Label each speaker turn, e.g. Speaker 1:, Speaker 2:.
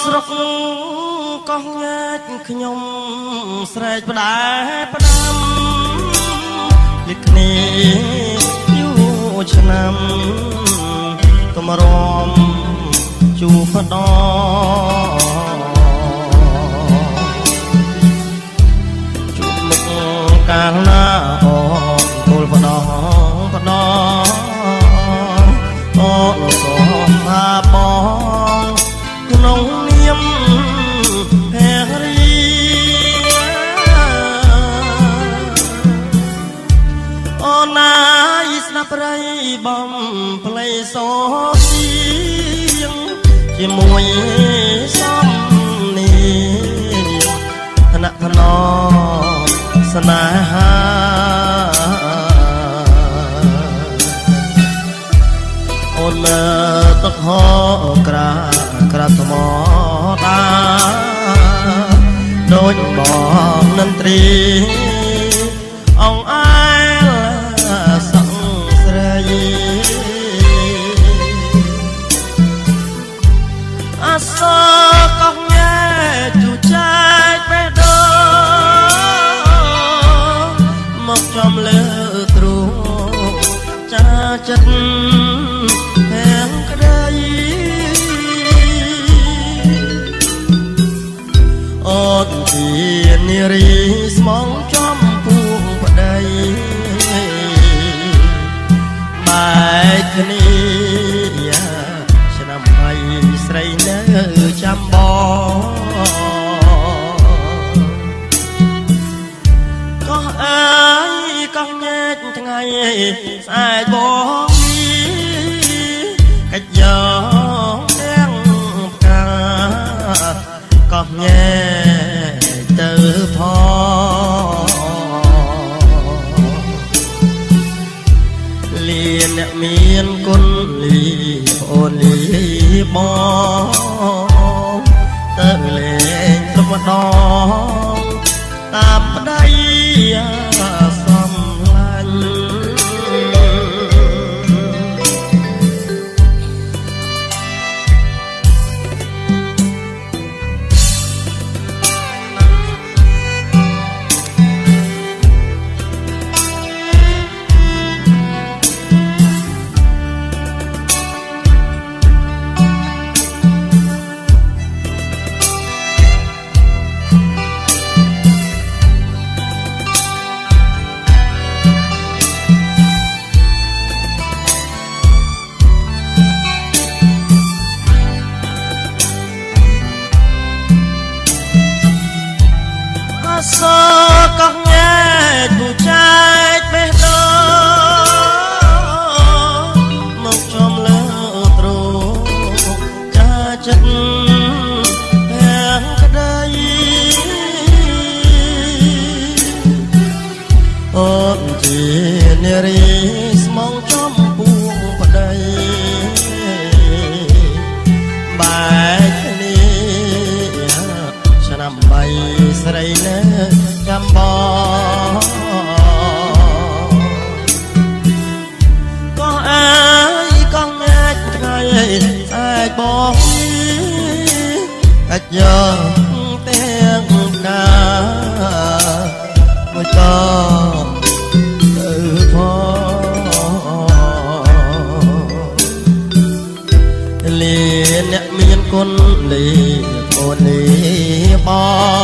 Speaker 1: ស្រុកកោះញែកខ្ញុំស្រែកផ្ដែផ្ដាំលិខគ្នាយូរឆ្នាំកំរំជួបផ្ដោជួបមុខកាលណាអូនគល់ផ្ដោផ្ដោអូនសូមថាបងក្នុងនាមភរិយាអូនណាយស្ដាប់ប្រិយបំផ្លៃសោសៀងជាមួយសំនីឋានៈឋានៈស្នេហាអូនទឹកហោក្រាក្រាថ្មតាដូចបងនន្ត្រីអងអែលសង្ស្រីអសកោះញែជូចែកបេះដូងមកចំលើទ្រូងចាចិត្តអូនជានារីស្មងចំពួងប្តីបែកគ្នាឆ្នាំហើយស្រីនៅចាំបងកោះអើយកោះញែកថ្ងៃស្អែកបងកាច់យកទាំងផ្កាកោះញែទៅផងលៀនអ្នកមានគុណលីអូនលីបងទៅលេងស្រុកម្ដងតាមប្តីសំឡាញ់សកោះញែកពូចែកបេះដូងមកចំលើទ្រូងចាចិត្តទាំងក្ដីអូនជានារីស្មងចំពួងប្តីបែកគ្នាឆ្នាំបីស្រីនៅចាំបងក៏អើយកងញែកថ្ងៃស្អែកបងកាច់យកទាំងផ្កាមួយតទៅផងលៀនអ្នកមានគុណលីអូនលីបង